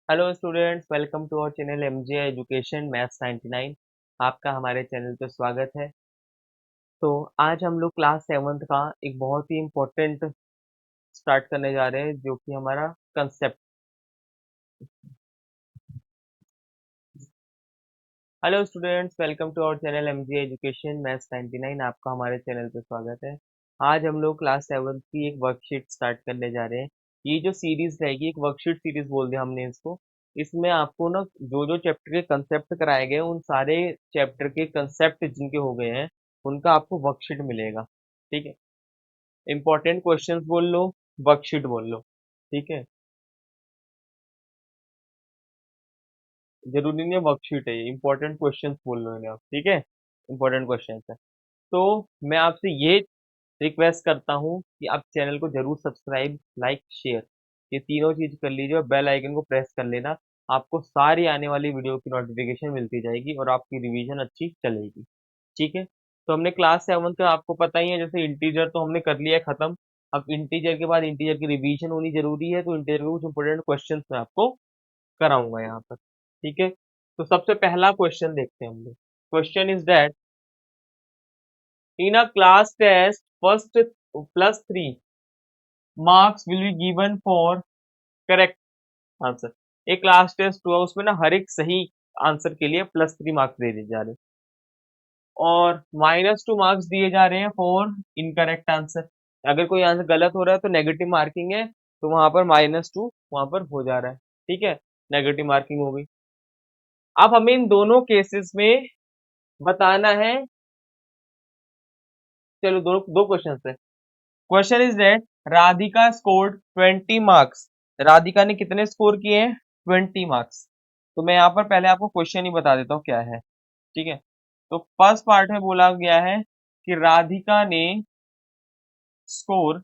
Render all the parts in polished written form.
Hello students, welcome to our channel MJ education maths 99। आपका हमारे channel पे स्वागत है। तो आज हम लोग क्लास सेवन्थ का एक बहुत ही इम्पोर्टेंट स्टार्ट करने जा रहे हैं, जो कि हमारा concept. Hello students, welcome to our channel MJ education maths 99। आपका हमारे चैनल पे स्वागत है। आज हम लोग क्लास सेवन्थ की एक वर्कशीट स्टार्ट करने जा रहे हैं। ये जो सीरीज रहेगी, एक वर्कशीट सीरीज बोल दिया हमने इसको। इसमें आपको ना जो जो चैप्टर के कंसेप्ट कराए गए, उन सारे चैप्टर के कंसेप्ट जिनके हो गए हैं, उनका आपको वर्कशीट मिलेगा। ठीक है। इंपॉर्टेंट क्वेश्चंस बोल लो, वर्कशीट बोल लो। ठीक है। जरूरी नहीं है वर्कशीट है, ये इंपॉर्टेंट क्वेश्चंस बोल लो इन्हें आप। ठीक है। इंपॉर्टेंट क्वेश्चंस है। तो मैं आपसे ये रिक्वेस्ट करता हूँ कि आप चैनल को जरूर सब्सक्राइब, लाइक, शेयर, ये तीनों चीज कर लीजिए, और बेल आइकन को प्रेस कर लेना। आपको सारी आने वाली वीडियो की नोटिफिकेशन मिलती जाएगी और आपकी रिवीजन अच्छी चलेगी। ठीक है। तो हमने क्लास सेवन का आपको पता ही है, जैसे इंटीजर तो हमने कर लिया है खत्म। अब इंटीजर के बाद इंटीजर की रिवीजन होनी जरूरी है, तो इंटीजर के कुछ इंपोर्टेंट क्वेश्चन मैं आपको कराऊंगा यहाँ पर। ठीक है। तो सबसे पहला क्वेश्चन देखते हैं हम लोग। Question is that in a class test first plus 3 marks will be given for correct answer. एक क्लास टेस्ट हुआ, उसमें ना हर एक सही आंसर के लिए +3 मार्क्स दे दिए जा रहे हैं, और -2 मार्क्स दिए जा रहे हैं फॉर इनकरेक्ट आंसर। अगर कोई आंसर गलत हो रहा है तो नेगेटिव मार्किंग है, तो वहां पर -2 वहां पर हो जा रहा है। ठीक है। नेगेटिव मार्किंग हो गई। अब हमें इन दोनों केसेस में बताना है। चलो, दो दो क्वेश्चन है। Question is that Radhika scored 20 marks. Radhika ने कितने स्कोर किए हैं? 20 मार्क्स। तो मैं यहाँ पर पहले आपको क्वेश्चन ही बता देता हूँ क्या है। ठीक है। तो फर्स्ट पार्ट में बोला गया है कि राधिका ने स्कोर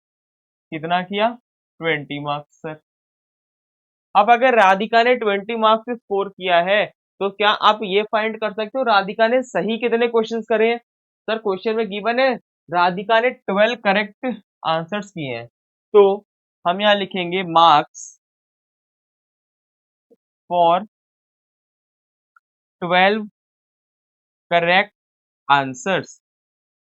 कितना किया? 20 मार्क्स सर। अब अगर राधिका ने 20 मार्क्स स्कोर किया है, तो क्या आप ये फाइंड कर सकते हो राधिका ने सही कितने क्वेश्चंस करे हैं? सर, क्वेश्चन में गिवन है राधिका ने 12 करेक्ट आंसर्स किए हैं। तो हम यहाँ लिखेंगे मार्क्स फॉर 12 करेक्ट आंसर्स।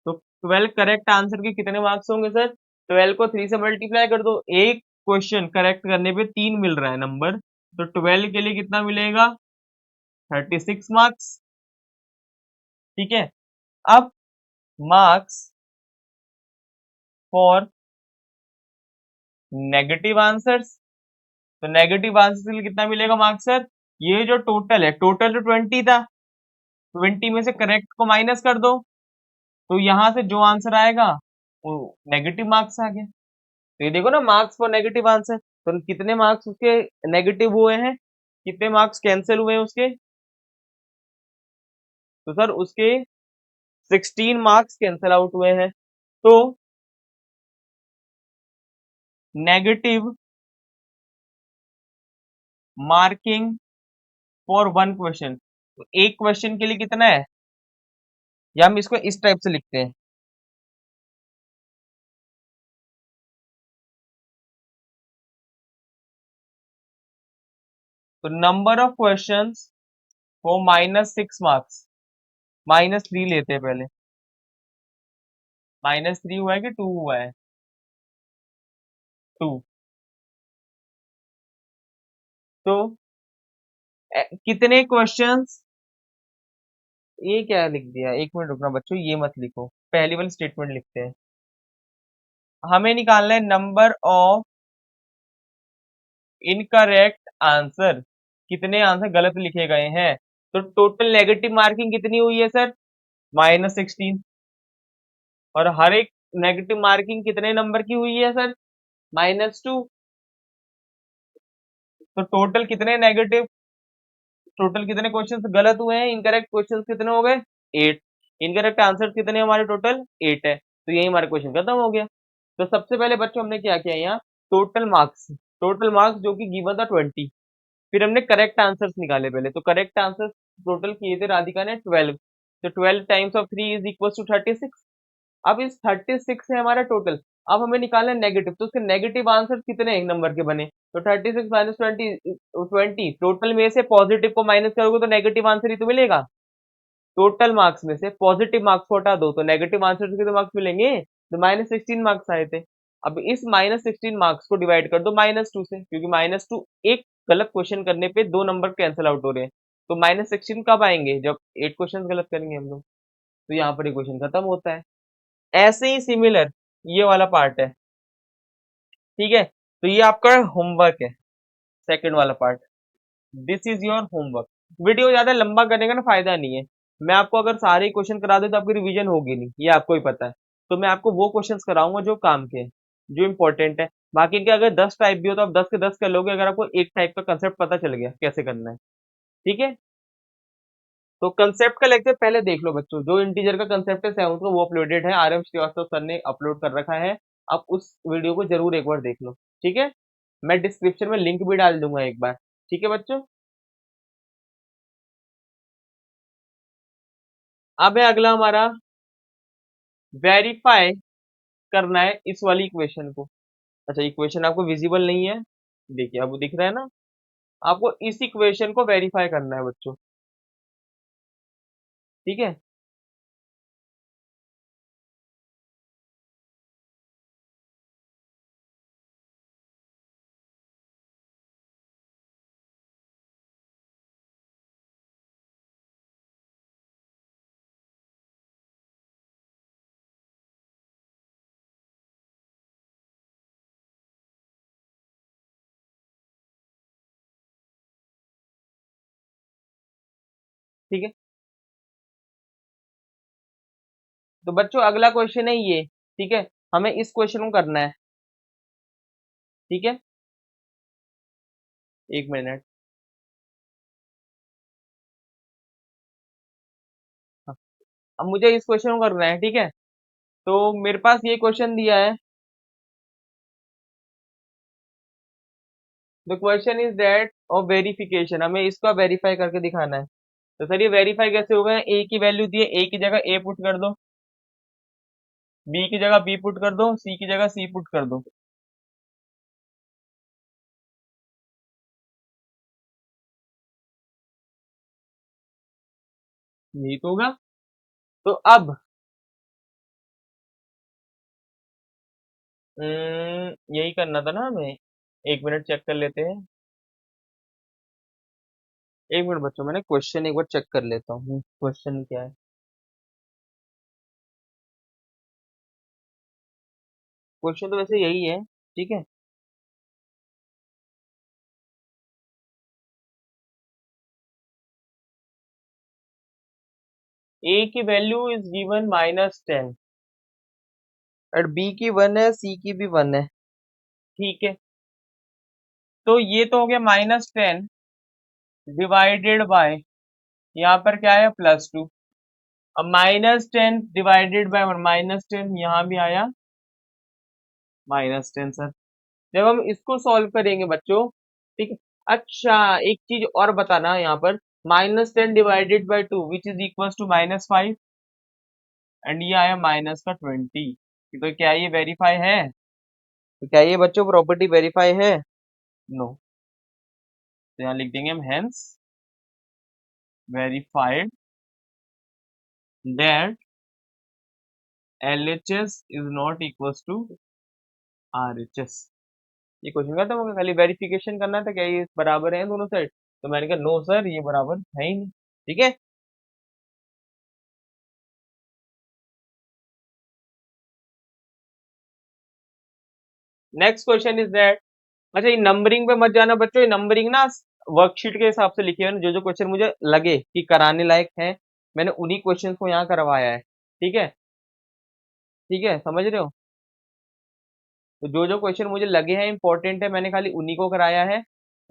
तो 12 करेक्ट आंसर के कितने मार्क्स होंगे सर? 12 को 3 से मल्टीप्लाई कर दो, एक क्वेश्चन करेक्ट करने पे 3 मिल रहा है नंबर, तो 12 के लिए कितना मिलेगा? 36 मार्क्स। ठीक है। अब मार्क्स फॉर नेगेटिव आंसर्स। तो नेगेटिव आंसर के लिए कितना मिलेगा मार्क्स सर? ये जो टोटल है, टोटल जो 20 था, 20 में से करेक्ट को माइनस कर दो, तो यहां से जो आंसर आएगा वो नेगेटिव मार्क्स आ गया। तो ये देखो ना, मार्क्स फॉर नेगेटिव आंसर, तो कितने मार्क्स उसके नेगेटिव हुए हैं, कितने मार्क्स कैंसिल हुए हैं उसके? तो सर उसके 16 मार्क्स कैंसिल आउट हुए हैं। तो negative marking for one question, तो एक क्वेश्चन के लिए कितना है? या हम इसको इस टाइप से लिखते हैं, तो नंबर ऑफ क्वेश्चंस वो -6 मार्क्स। -3 लेते हैं पहले। -3 हुआ है कि 2 हुआ है? 2। तो कितने क्वेश्चंस, ये क्या लिख दिया? एक मिनट रुकना बच्चों, ये मत लिखो, पहली वाली स्टेटमेंट लिखते हैं। हमें निकालना है नंबर ऑफ इनकरेक्ट आंसर, कितने आंसर गलत लिखे गए हैं। तो टोटल नेगेटिव मार्किंग कितनी हुई है सर? -16। और हर एक नेगेटिव मार्किंग कितने नंबर की हुई है सर? -2। तो टोटल कितने नेगेटिव, टोटल कितने क्वेश्चंस गलत हुए हैं? इनकरेक्ट क्वेश्चंस कितने हो गए? 8। इनकरेक्ट आंसर कितने हमारे? टोटल 8 है। तो यही हमारा क्वेश्चन खत्म हो गया। तो सबसे पहले बच्चों हमने क्या किया यहाँ? टोटल मार्क्स, टोटल मार्क्स जो कि गिवन था 20। फिर हमने करेक्ट आंसर्स निकाले पहले, तो करेक्ट आंसर्स टोटल किए थे राधिका ने 12। तो 12 times of 3 is equal to 36। अब इस 36 है हमारा टोटल। अब हमें निकालना है नेगेटिव, तो उसके नेगेटिव आंसर कितने एक नंबर के बने? तो 36 माइनस 20 टोटल में से पॉजिटिव को माइनस करोगे तो नेगेटिव आंसर ही तो मिलेगा। टोटल मार्क्स में से पॉजिटिव मार्क्स को हटा दो तो नेगेटिव आंसर के तो मार्क्स मिलेंगे। तो -16 मार्क्स आए थे। अब इस -16 मार्क्स को डिवाइड कर दो -2 से, क्योंकि -2 एक गलत क्वेश्चन करने पे 2 नंबर कैंसिल आउट हो रहे हैं। तो -16 कब आएंगे? जब 8 क्वेश्चन गलत करेंगे हम लोग। तो यहाँ पर क्वेश्चन खत्म होता है। ऐसे ही सिमिलर ये वाला पार्ट है, ठीक है। तो ये आपका होमवर्क है, सेकंड वाला part. This is your homework. Video ज्यादा लंबा करने का ना फायदा नहीं है। मैं आपको अगर सारे क्वेश्चन करा दूं तो आपकी रिवीजन होगी नहीं, ये आपको ही पता है। तो मैं आपको वो क्वेश्चंस कराऊंगा जो काम के हैं, जो इंपॉर्टेंट है। बाकी के अगर 10 टाइप भी हो तो आप 10 के 10 कर लोगे, अगर आपको एक टाइप का कंसेप्ट पता चल गया कैसे करना है, ठीक है। तो कंसेप्ट का लेक्चर पहले देख लो बच्चों। जो इंटीजर का कंसेप्ट है 7th को, वो अपलोडेड है, आर एम श्रीवास्तव सर ने अपलोड कर रखा है। आप उस वीडियो को जरूर एक बार देख लो, ठीक है। मैं डिस्क्रिप्शन में लिंक भी डाल दूंगा एक बार, ठीक है बच्चों। अब है अगला हमारा, वेरीफाई करना है इस वाली इक्वेशन को। अच्छा, इक्वेशन आपको विजिबल नहीं है, देखिए अब दिख रहा है ना। आपको इस इक्वेशन को वेरीफाई करना है बच्चों, ठीक है। ठीक है, तो बच्चों अगला क्वेश्चन है ये, ठीक है। हमें इस क्वेश्चन को करना है, ठीक है। एक मिनट। हाँ, अब मुझे इस क्वेश्चन को करना है, ठीक है। तो मेरे पास ये क्वेश्चन दिया है। The question is that of verification, हमें इसका वेरीफाई करके दिखाना है। तो सर ये वेरीफाई कैसे होगा? ए की वैल्यू दी है, ए की जगह ए पुट कर दो, बी की जगह बी पुट कर दो, सी की जगह सी पुट कर दो। यही तो होगा। तो अब यही करना था ना हमें। एक मिनट चेक कर लेते हैं। एक मिनट बच्चों, मैंने क्वेश्चन एक बार चेक कर लेता हूँ, क्वेश्चन क्या है। क्वेश्चन तो वैसे यही है, ठीक है। ए की वैल्यू इज गिवन -10 और बी की 1 है, सी की भी 1 है, ठीक है। तो ये तो हो गया -10 डिवाइडेड बाय, यहाँ पर क्या है +2। अब -10 डिवाइडेड बाय 1, -10 यहाँ भी आया -10 सर। जब हम इसको सॉल्व करेंगे बच्चों, ठीक है। अच्छा, एक चीज और बताना यहाँ पर, -10 divided by 2 which is equal to -5, and ये आया -20। तो क्या ये वेरीफाई है? तो क्या ये बच्चों प्रॉपर्टी वेरीफाई है? नो। तो यहाँ लिख देंगे हम hence verified that LHS is not equal to RHS। ये क्वेश्चन का था, मुझे खाली वेरिफिकेशन करना था क्या ये बराबर है दोनों साइड। तो मैंने कहा नो सर, ये बराबर है ही नहीं, ठीक है। नेक्स्ट क्वेश्चन इज दैट, अच्छा ये नंबरिंग पे मत जाना बच्चों, ये नंबरिंग ना वर्कशीट के हिसाब से लिखे हुए हैं। जो जो क्वेश्चन मुझे लगे कि कराने लायक है, मैंने उन्हीं क्वेश्चन को यहाँ करवाया है, ठीक है। ठीक है, समझ रहे हो। तो जो जो क्वेश्चन मुझे लगे हैं इंपॉर्टेंट है, मैंने खाली उन्हीं को कराया है।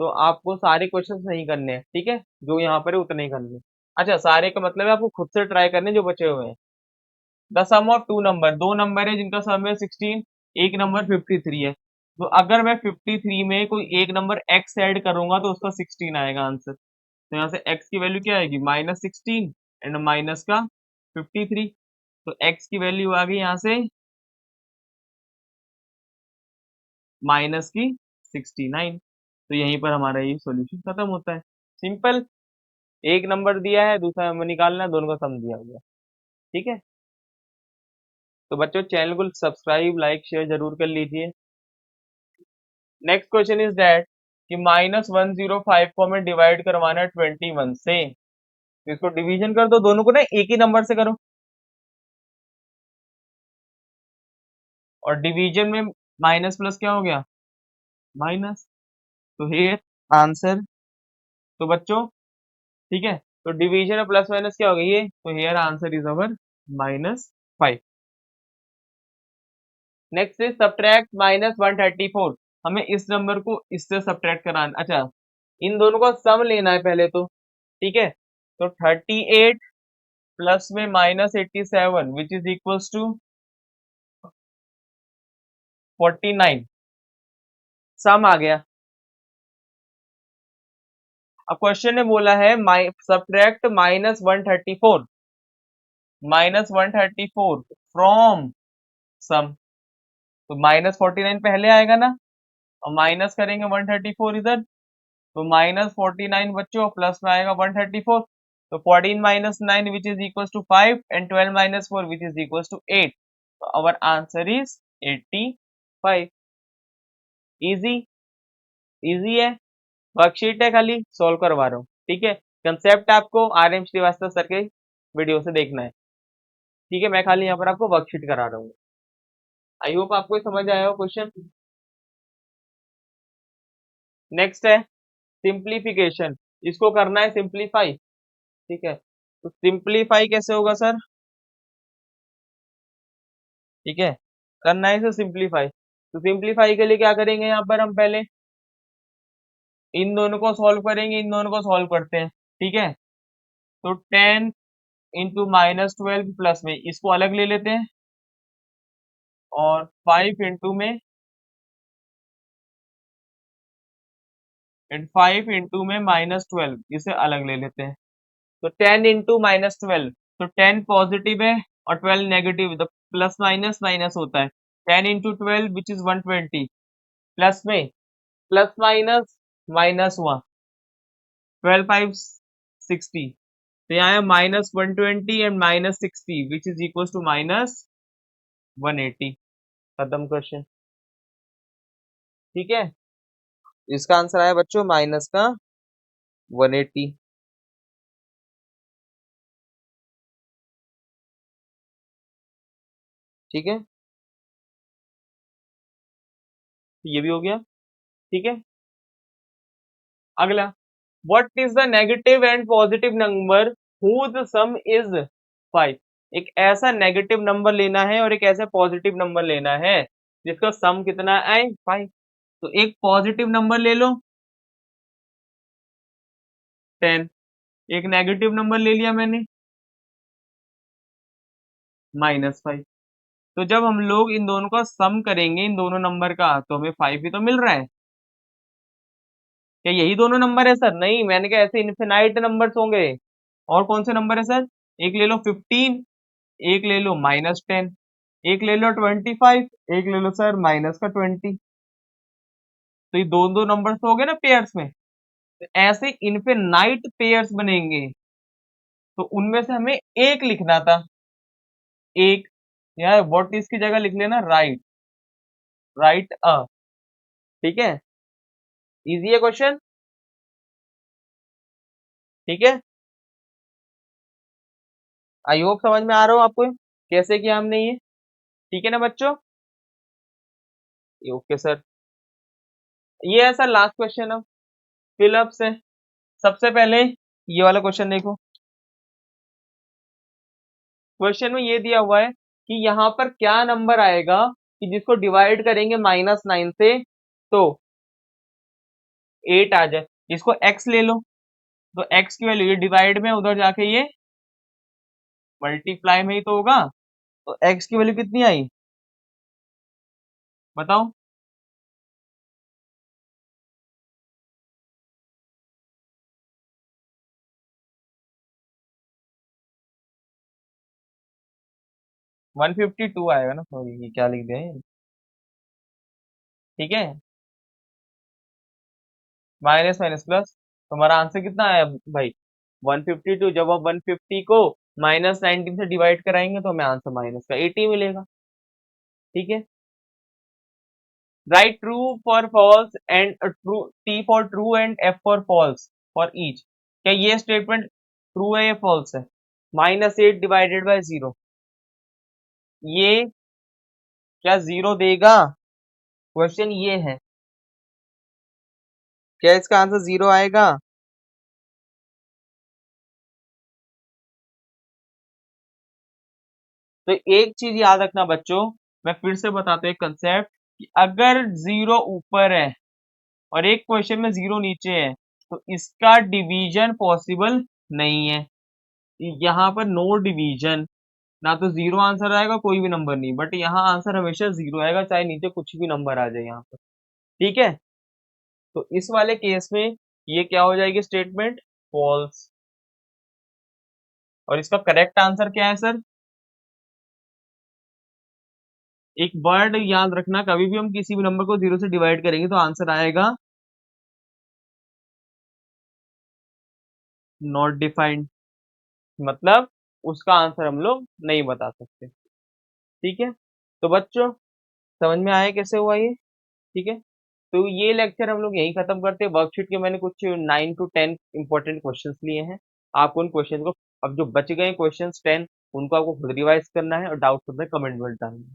तो आपको सारे क्वेश्चन नहीं करने हैं, ठीक है। जो यहाँ पर है उतने ही करने हैं। अच्छा, सारे का मतलब है आपको खुद से ट्राई करने जो बचे हुए हैं। The sum of two number, दो नंबर है जिनका सम है 16, एक नंबर 53 है। तो अगर मैं 53 में कोई एक नंबर x ऐड करूंगा तो उसका 16 आएगा आंसर। तो यहाँ से x की वैल्यू क्या आएगी -16 एंड माइनस का 53। तो x की वैल्यू आ गई यहाँ से माइनस की 69। तो यहीं पर हमारा ये सॉल्यूशन खत्म होता है। सिंपल। एक नंबर दिया है, दूसरा नंबर निकालना है, दोनों का सम दिया हुआ है। ठीक है। तो बच्चों चैनल को सब्सक्राइब लाइक शेयर जरूर कर लीजिए। नेक्स्ट क्वेश्चन इज दैट कि -105 को हमें डिवाइड करवाना है 21 से। तो इसको डिवीजन कर दो, दोनों को ना एक ही नंबर से करो। और डिवीजन में माइनस प्लस क्या हो गया, माइनस। तो हियर आंसर। तो बच्चों ठीक है, तो डिवीजन और प्लस माइनस क्या हो गई ये, तो here answer is our -5। Next is subtract -134। हमें इस नंबर को इससे सब्ट्रैक्ट कराना, अच्छा इन दोनों का सम लेना है पहले तो। ठीक है, तो 38 प्लस में -87 विच इज इक्वल्स टू 49। सम आ गया। अब क्वेश्चन ने बोला है सब्ट्रैक्ट -134 फ्रॉम सम। तो -49 पहले आएगा ना, और माइनस करेंगे 134 इधर। तो -49 बच्चों, प्लस में आएगा 134। तो 14 minus 9 which is equal to 5 and 12 minus 4 which is equal to 8। तो our answer is 85। Easy, easy है। वर्कशीट है, खाली सॉल्व करवा रहा हूँ। ठीक है, कंसेप्ट आपको RM श्रीवास्तव सर के वीडियो से देखना है। ठीक है, मैं खाली यहाँ पर आपको वर्कशीट करा रहा हूँ। आई होप आपको समझ आया हो क्वेश्चन। नेक्स्ट है सिंप्लीफिकेशन। इसको करना है सिंप्लीफाई। ठीक है, तो सिंप्लीफाई कैसे होगा सर। ठीक है, करना है इसे सिंप्लीफाई। तो सिंप्लीफाई के लिए क्या करेंगे, यहाँ पर हम पहले इन दोनों को सॉल्व करेंगे, इन दोनों को सॉल्व करते हैं। ठीक है, तो 10 इंटू -12 प्लस में इसको अलग ले लेते हैं, और 5 इंटू में -12 इसे अलग ले लेते हैं। तो 10 इंटू -12, तो 10 पॉजिटिव है और 12 नेगेटिव, तो प्लस माइनस माइनस होता है। 10 इंटू 12 विच इज 120, प्लस में प्लस माइनस माइनस हुआ, 12 5 60। तो यहाँ है -120 and -60 which is equal to -180। खत्म क्वेश्चन। ठीक है, इसका आंसर आया बच्चों माइनस का 180। ठीक है, तो ये भी हो गया। ठीक है, अगला, what is the negative and positive number whose sum is 5। एक ऐसा नेगेटिव नंबर लेना है और एक ऐसा पॉजिटिव नंबर लेना है जिसका सम कितना आए, 5। तो एक पॉजिटिव नंबर ले लो 10, एक नेगेटिव नंबर ले लिया मैंने -5। तो जब हम लोग इन दोनों का सम करेंगे, इन दोनों नंबर का, तो हमें 5 ही तो मिल रहा है। क्या यही दोनों नंबर है सर, नहीं, मैंने कहा ऐसे इन्फिनाइट नंबर्स होंगे। और कौन से नंबर है सर, एक ले लो 15, एक ले लो -10, एक ले लो 25, एक ले लो सर माइनस का 20। तो ये दो दो नंबर्स हो गए ना पेयर्स में। तो ऐसे इनफिनाइट पेयर्स बनेंगे, तो उनमें से हमें एक लिखना था। एक, यार व्हाट इज की जगह लिख लेना राइट, राइट अ। ठीक है, इजी है क्वेश्चन। ठीक है, आई होप समझ में आ रहा हो आपको कैसे किया हमने ये। ठीक है ना बच्चों, ओके सर। ये है सर लास्ट क्वेश्चन अब फिलअप से। सबसे पहले ये वाला क्वेश्चन देखो। क्वेश्चन में ये दिया हुआ है कि यहाँ पर क्या नंबर आएगा कि जिसको डिवाइड करेंगे -9 से तो 8 आ जाए। इसको x ले लो, तो x की वैल्यू, ये डिवाइड में, उधर जाके ये मल्टीप्लाई में ही तो होगा। तो x की वैल्यू कितनी आई बताओ। 152 आएगा ना, सॉरी ये क्या लिख दिया है। ठीक है, माइनस माइनस प्लस, तो हमारा आंसर कितना आया भाई? 152। जब आप 150 को -19 से डिवाइड कराएंगे तो हमें आंसर माइनस का 80 मिलेगा। ठीक है, write true for false and true, T for true and F for false for each. क्या ये स्टेटमेंट ट्रू है या फॉल्स है? -8 डिवाइडेड बाय 0, ये क्या जीरो देगा? क्वेश्चन ये है, क्या इसका आंसर जीरो आएगा? तो एक चीज याद रखना बच्चों, मैं फिर से बताता हूँ एक कंसेप्ट, कि अगर जीरो ऊपर है और एक क्वेश्चन में जीरो नीचे है तो इसका डिवीजन पॉसिबल नहीं है। यहाँ पर नो डिवीजन, ना तो जीरो आंसर आएगा कोई भी नंबर नहीं, बट यहाँ आंसर हमेशा जीरो आएगा चाहे नीचे कुछ भी नंबर आ जाए यहाँ पर। ठीक है, तो इस वाले केस में ये क्या हो जाएगी स्टेटमेंट? फॉल्स। और इसका करेक्ट आंसर क्या है सर? एक वर्ड याद रखना, कभी भी हम किसी भी नंबर को जीरो से डिवाइड करेंगे तो आंसर आएगा नॉट डिफाइंड, मतलब उसका आंसर हम लोग नहीं बता सकते। ठीक है, तो बच्चों समझ में आया कैसे हुआ ये? ठीक है, तो ये लेक्चर हम लोग यहीं खत्म करते हैं। वर्कशीट के मैंने कुछ 9 to 10 इंपॉर्टेंट क्वेश्चंस लिए हैं, आपको उन क्वेश्चन को, अब जो बच गए क्वेश्चंस 10, उनको आपको खुद रिवाइज करना है और डाउट होता है कमेंट में डालना है।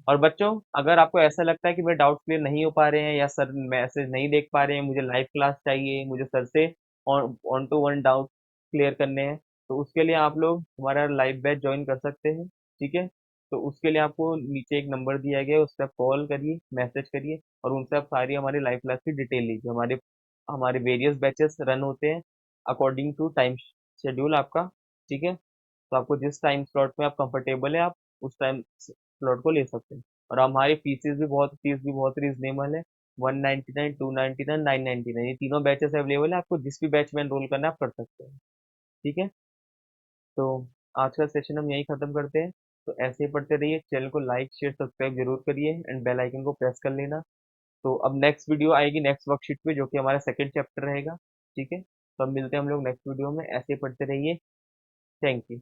और बच्चों अगर आपको ऐसा लगता है कि मेरे डाउट क्लियर नहीं हो पा रहे हैं या सर मैसेज नहीं देख पा रहे हैं, मुझे लाइव क्लास चाहिए, मुझे सर से on to one doubt clear करने हैं, तो उसके लिए आप लोग हमारा लाइव बैच ज्वाइन कर सकते हैं। ठीक है, तो उसके लिए आपको नीचे एक नंबर दिया गया है, उस पर आप कॉल करिए, मैसेज करिए और उनसे आप सारी हमारी लाइव क्लास की डिटेल लीजिए। हमारे हमारे वेरियस बैचेस रन होते हैं अकॉर्डिंग टू टाइम शेड्यूल आपका। ठीक है, तो आपको जिस टाइम स्लॉट में आप कंफर्टेबल है आप उस टाइम स्लॉट को ले सकते हैं। और हमारी फीस भी बहुत रीजनेबल है, 199, 299, 999, ये तीनों बैचेस अवेलेबल है, आपको जिस भी बैच में एनरोल करना है आप कर सकते हैं। ठीक है, तो आज का सेशन हम यही खत्म करते हैं। तो ऐसे ही पढ़ते रहिए, चैनल को लाइक शेयर सब्सक्राइब जरूर करिए एंड बेल आइकन को प्रेस कर लेना। तो अब नेक्स्ट वीडियो आएगी नेक्स्ट वर्कशीट पे, जो कि हमारा सेकंड चैप्टर रहेगा। ठीक है, तो अब मिलते हैं हम लोग नेक्स्ट वीडियो में, ऐसे ही पढ़ते रहिए। Thank you.